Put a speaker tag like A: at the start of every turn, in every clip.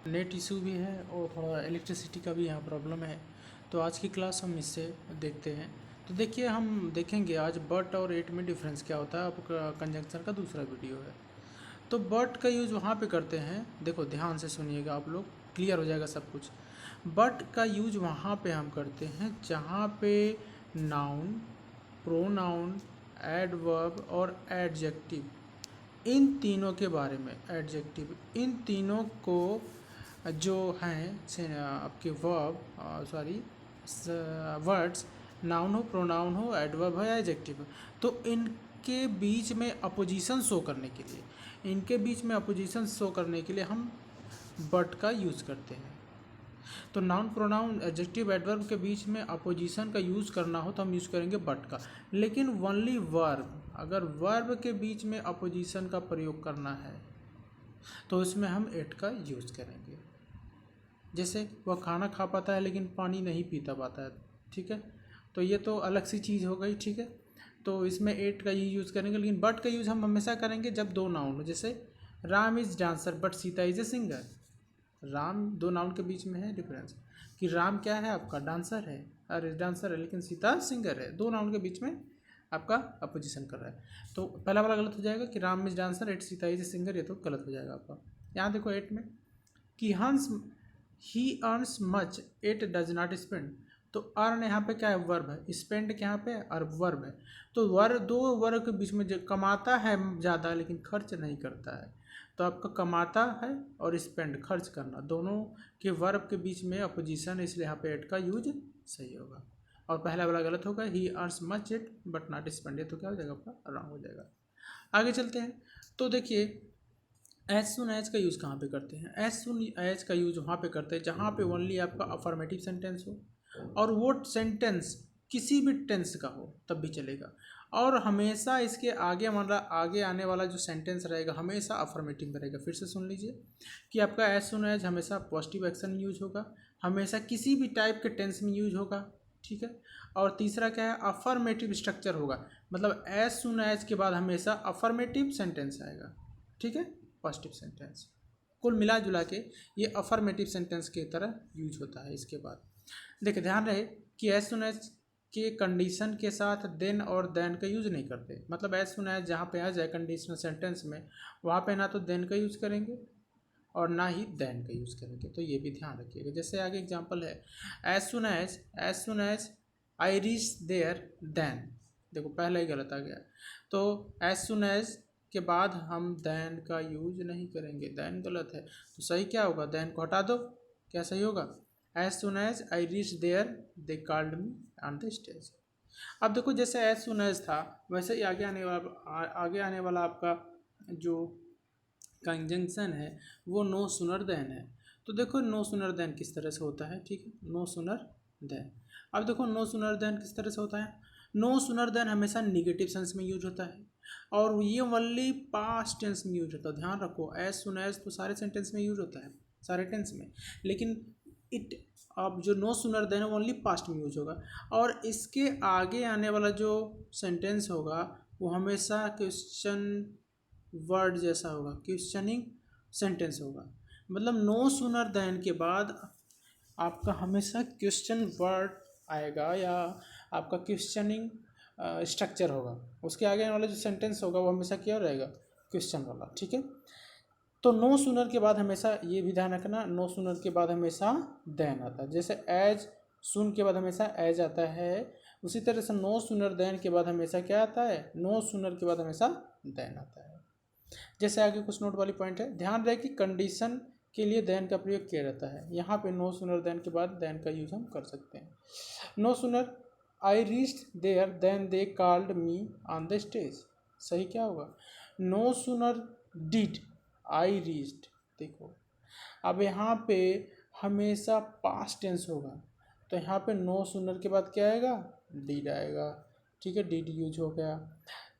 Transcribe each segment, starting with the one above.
A: Net issue भी है और थोड़ा इलेक्ट्रिसिटी का भी यहाँ प्रॉब्लम है। तो आज की क्लास हम इससे देखते हैं। तो देखिए, हम देखेंगे आज बट और एट में डिफरेंस क्या होता है। आपका कंजंक्शन का दूसरा वीडियो है। तो बट का यूज़ वहाँ पे करते हैं, देखो ध्यान से सुनिएगा आप लोग, क्लियर हो जाएगा सब कुछ। बट का यूज वहाँ पे हम करते हैं जहाँ पे नाउन, प्रोनाउन, एडवर्ब और एडजेक्टिव, इन तीनों के बारे में, एडजेक्टिव इन तीनों को जो हैं आपके वर्ड्स, नाउन हो, प्रोनाउन हो, एडवर्ब हो या एडजेक्टिव हो, तो इनके बीच में अपोजिशन शो करने के लिए, हम बट का यूज़ करते हैं। तो नाउन, प्रोनाउन, एडजेक्टिव, एडवर्ब के बीच में अपोजिशन का यूज़ करना हो तो हम यूज़ करेंगे बट का। लेकिन ओनली वर्ब, अगर वर्ब के बीच में अपोजिशन का प्रयोग करना है तो इसमें हम एट का यूज़ करेंगे। जैसे वह खाना खा पाता है लेकिन पानी नहीं पीता पाता है, ठीक है, तो ये तो अलग सी चीज़ हो गई, ठीक है। तो इसमें एट का ही यूज़ करेंगे। लेकिन बट का यूज़ हम हमेशा करेंगे जब दो नाउन हो। जैसे Ram is dancer but Sita is a singer. Ram, दो नाउन के बीच में है डिफरेंस कि राम क्या है, आपका डांसर है, अरे डांसर है, लेकिन सीता सिंगर है। दो नाउन के बीच में आपका अपोजिशन कर रहा है। तो पहला वाला गलत हो जाएगा कि Ram is dancer at Sita is singer, ये तो गलत हो जाएगा आपका। यहाँ देखो एट में कि हंस he earns much at does not spend. तो अर्न यहाँ पे क्या है, वर्ब है। स्पेंड क्या यहाँ पे और वर्ब है। तो वर्ब, दो वर्ब के बीच में जो कमाता है ज़्यादा लेकिन खर्च नहीं करता है, तो आपका कमाता है और स्पेंड, खर्च करना, दोनों के वर्ब के बीच में अपोजिशन है, इसलिए यहाँ पे एट का यूज सही होगा। और पहला वाला गलत होगा, ही earns much it but not spend, ये तो क्या हो जाएगा आपका रॉन्ग हो जाएगा। आगे चलते हैं। तो देखिए एज सुन एज का यूज़ कहाँ पे करते हैं। एज सुन एज का यूज़ वहाँ पे करते हैं जहाँ पे ओनली आपका अफर्मेटिव सेंटेंस हो और वो सेंटेंस किसी भी टेंस का हो तब भी चलेगा। और हमेशा इसके आगे मतलब आगे आने वाला जो सेंटेंस रहेगा हमेशा अफर्मेटिव में रहेगा। फिर से सुन लीजिए कि आपका एज सुन एज हमेशा पॉजिटिव एक्शन यूज होगा, हमेशा किसी भी टाइप के टेंस में यूज होगा, ठीक है। और तीसरा क्या है, अफर्मेटिव स्ट्रक्चर होगा, मतलब एज सुन एज के बाद हमेशा अफर्मेटिव सेंटेंस आएगा, ठीक है, पॉजिटिव सेंटेंस। कुल मिला जुला के ये अफर्मेटिव सेंटेंस की तरह यूज होता है। इसके बाद देखिए ध्यान रहे कि एज सुन एज के कंडीशन के साथ देन और देन का यूज़ नहीं करते। मतलब एज सुन एज जहाँ पे आ जाए कंडीशनल सेंटेंस में, वहाँ पे ना तो देन का यूज़ करेंगे और ना ही देन का यूज़ करेंगे, तो ये भी ध्यान रखिएगा। जैसे आगे एग्जांपल है, as soon as I reach there then, देखो पहले ही गलत आ गया। तो एज सुन एज के बाद हम देन का यूज नहीं करेंगे, देन गलत है, तो सही क्या होगा, देन को हटा दो, क्या सही होगा, as soon as I reach there they called me on the stage. अब देखो जैसे एज सुन एज था वैसे ही आगे आने वाला आपका जो कंजंक्शन है वो नो सुनर देन है। तो देखो नो सुनर देन किस तरह से होता है, ठीक है, नो सुनर देन। अब देखो नो सुनर देन किस तरह से होता है। नो सुनर देन हमेशा निगेटिव सेंस में यूज होता है और ये ओनली पास्ट टेंस में यूज होता है। ध्यान रखो एज सुन एज तो सारे सेंटेंस में यूज होता है, सारे टेंस में, लेकिन इट, अब जो no sooner than only past में यूज होगा। और इसके आगे आने वाला जो सेंटेंस होगा वो हमेशा क्वेश्चन वर्ड जैसा होगा, क्वेश्चनिंग सेंटेंस होगा। मतलब नो सुनर देन के बाद आपका हमेशा क्वेश्चन वर्ड आएगा या आपका क्वेश्चनिंग स्ट्रक्चर होगा। उसके आगे वाला जो सेंटेंस होगा वो हमेशा क्या रहेगा, क्वेश्चन वाला, ठीक है। तो नो सुनर के बाद हमेशा ये भी ध्यान रखना, नो सुनर के बाद हमेशा देन आता है। जैसे एज सुन के बाद हमेशा एज आता है, उसी तरह से नो सुनर देन के बाद हमेशा क्या आता है, नो सुनर के बाद हमेशा देन आता है। जैसे आगे कुछ नोट वाली पॉइंट है, ध्यान रहे कि कंडीशन के लिए देन का प्रयोग किया जाता है। यहाँ पे नो सुनर देन के बाद देन का यूज हम कर सकते हैं। No sooner I reached there then they called me on the stage, सही क्या होगा, no sooner did I reached. देखो अब यहाँ पे हमेशा पास्ट टेंस होगा, तो यहाँ पे नो सुनर के बाद क्या आएगा, डिड आएगा, ठीक है, डिड यूज हो गया।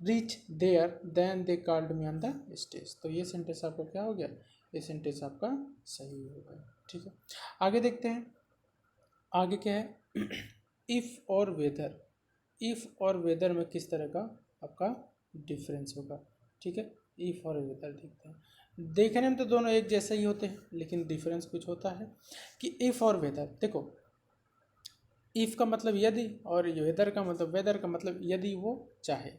A: Reach there then they called me on the stage, तो ये सेंटेंस आपका क्या हो गया, ये सेंटेंस आपका सही हो गया, ठीक है। आगे देखते हैं, आगे क्या है इफ़ और वेदर। इफ़ और वेदर में किस तरह का आपका डिफरेंस होगा, ठीक है, इफ़ और वेदर देखते हैं। देखने में तो दोनों एक जैसे ही होते हैं, लेकिन डिफरेंस कुछ होता है कि इफ़ और वेदर। देखो, इफ़ का मतलब यदि, और वेदर का मतलब यदि वो चाहे।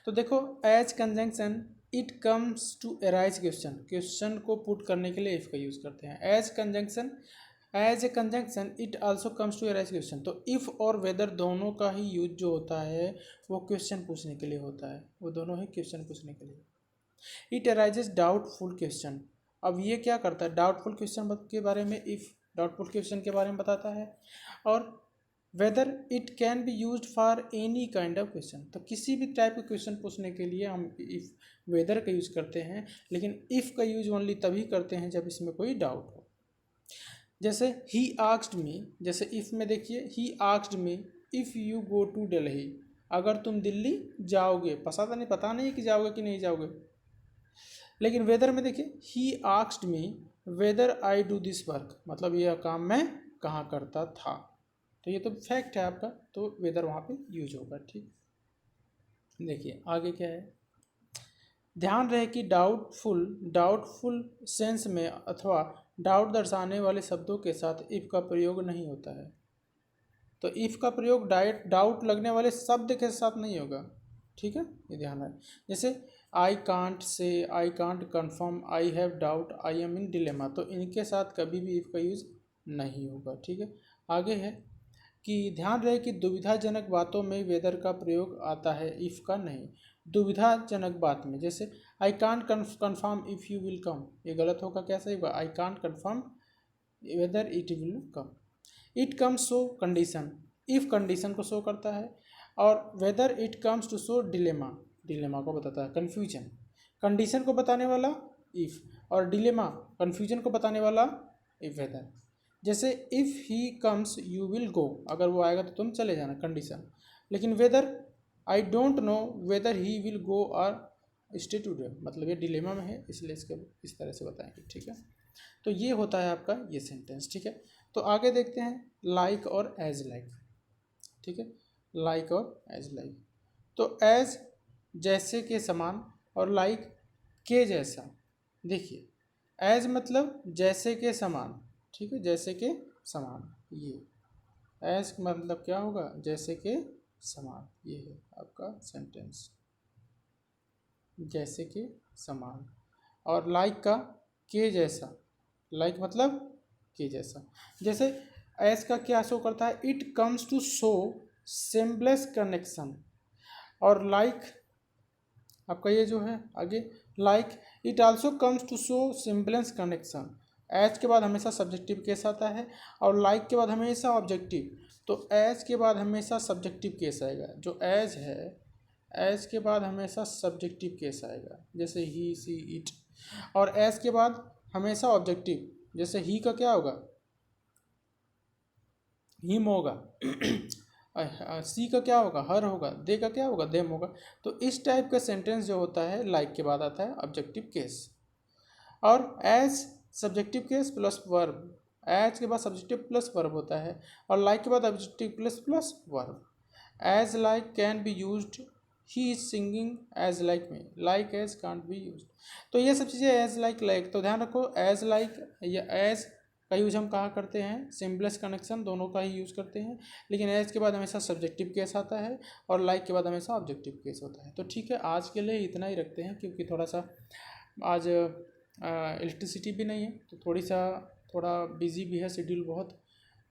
A: तो देखो, as conjunction it comes to arise question को पुट करने के लिए इफ़ का यूज़ करते हैं। As a conjunction it also comes to arise question. तो इफ़ और वेदर दोनों का ही यूज जो होता है वो क्वेश्चन पूछने के लिए होता है, वो दोनों ही क्वेश्चन पूछने के लिए। It arises doubtful question. अब ये क्या करता है, डाउटफुल क्वेश्चन के बारे में, इफ़ डाउटफुल क्वेश्चन के बारे में बताता है। और whether it can be use for any kind of question. तो किसी भी टाइप के क्वेश्चन पूछने के लिए हम इफ़ वेदर का यूज़ करते हैं, लेकिन इफ़ का यूज ओनली तभी करते हैं जब इसमें कोई डाउट हो। जैसे ही आस्क्ड मी, जैसे इफ़ में देखिए, he asked me if you go to Delhi, अगर तुम दिल्ली जाओगे, पता नहीं कि जाओगे कि नहीं जाओगे। लेकिन वेदर में देखिए, he asked me whether I do this work, मतलब यह काम मैं कहाँ करता था। तो ये तो फैक्ट है आपका, तो वेदर वहाँ पे यूज होगा। ठीक, देखिए आगे क्या है। ध्यान रहे कि डाउटफुल सेंस में अथवा डाउट दर्शाने वाले शब्दों के साथ इफ़ का प्रयोग नहीं होता है। तो इफ़ का प्रयोग डाउट लगने वाले शब्द के साथ नहीं होगा। ठीक है, ये ध्यान रहे। जैसे I can't say, I can't confirm, I have doubt, I am in dilemma, तो इनके साथ कभी भी इफ़ का यूज़ नहीं होगा। ठीक है, आगे है कि ध्यान रहे कि दुविधाजनक बातों में वेदर का प्रयोग आता है, इफ़ का नहीं। दुविधाजनक बात में, जैसे I can't confirm if you will come, ये गलत होगा, क्या सही होगा, I can't confirm whether it will come. It comes show condition, if condition को शो करता है। और whether it comes to show dilemma, dilemma को बताता है, कन्फ्यूजन। कंडीशन को बताने वाला इफ़, और डिलेमा कन्फ्यूजन को बताने वाला इफ वेदर। जैसे if he comes you will go, अगर वो आएगा तो तुम चले जाना, कंडीशन। लेकिन whether, I don't know whether he will go और स्टे टुडे, मतलब ये डिलेमा में है, इसलिए इसके इस तरह से बताएंगे। ठीक है, तो ये होता है आपका ये सेंटेंस। ठीक है, तो आगे देखते हैं लाइक और एज लाइक। ठीक है, लाइक और एज लाइक। तो एज जैसे के समान, और लाइक के जैसा। देखिए, एज मतलब जैसे के समान, ठीक है, जैसे के समान, ये एज मतलब क्या होगा, जैसे के समान। ये है आपका सेंटेंस, जैसे के समान। और लाइक का के जैसा, लाइक मतलब के जैसा। जैसे एज का क्या शो करता है, it comes to show semblance connection. और लाइक आपका ये जो है आगे, like it also comes to show semblance connection. एज के बाद हमेशा सब्जेक्टिव केस आता है, और लाइक के बाद हमेशा ऑब्जेक्टिव। तो एज के बाद हमेशा सब्जेक्टिव केस आएगा, जो एज है, एज के बाद हमेशा सब्जेक्टिव केस आएगा, जैसे ही, सी, इट। और एज के बाद हमेशा ऑब्जेक्टिव, जैसे ही का क्या होगा, हिम होगा। सी का क्या होगा, हर होगा। दे का क्या होगा, देम होगा। तो इस टाइप का सेंटेंस जो होता है, लाइक के बाद आता है ऑब्जेक्टिव केस। और as subjective case plus verb, as के बाद सब्जेक्टिव प्लस वर्ब होता है, और लाइक के बाद objective plus plus verb. As like can be used, he is singing as like me, like as can't be used. तो ये सब चीज़ें एज लाइक, तो ध्यान रखो, एज लाइक या एज का यूज हम कहाँ करते हैं, सिम्बलेस कनेक्शन दोनों का ही यूज़ करते हैं। लेकिन एज के बाद हमेशा सब्जेक्टिव केस आता है, और लाइक के बाद हमेशा ऑब्जेक्टिव केस होता है। तो ठीक है, आज के लिए इतना ही रखते हैं, क्योंकि थोड़ा सा आज इलेक्ट्रिसिटी भी नहीं है, तो थोड़ा बिजी भी है शेड्यूल बहुत।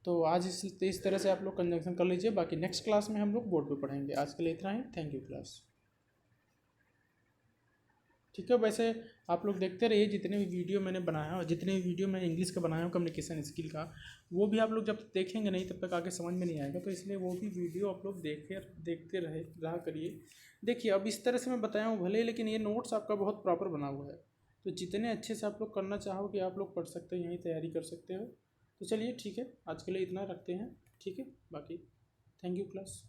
A: तो आज इस तरह से आप लोग कंजंक्शन कर लीजिए। बाकी नेक्स्ट क्लास में हम लोग बोर्ड पे पढ़ेंगे। आज के लिए इतना ही, थैंक यू क्लास। ठीक है, वैसे आप लोग देखते रहिए, जितने भी वीडियो मैंने बनाया और जितने भी वीडियो मैं इंग्लिश का बनाया हूँ कम्युनिकेशन स्किल का, वो भी आप लोग जब देखेंगे नहीं तब तक आगे समझ में नहीं आएगा। तो इसलिए वो भी वीडियो आप लोग देखते रहा करिए। देखिए, अब इस तरह से मैं बताया हूँ भले, लेकिन ये नोट्स आपका बहुत प्रॉपर बना हुआ है, तो जितने अच्छे से आप लोग करना चाहोगे आप लोग पढ़ सकते हो, यहीं तैयारी कर सकते हो। तो चलिए ठीक है, आज के लिए इतना रखते हैं। ठीक है, बाकी थैंक यू क्लास।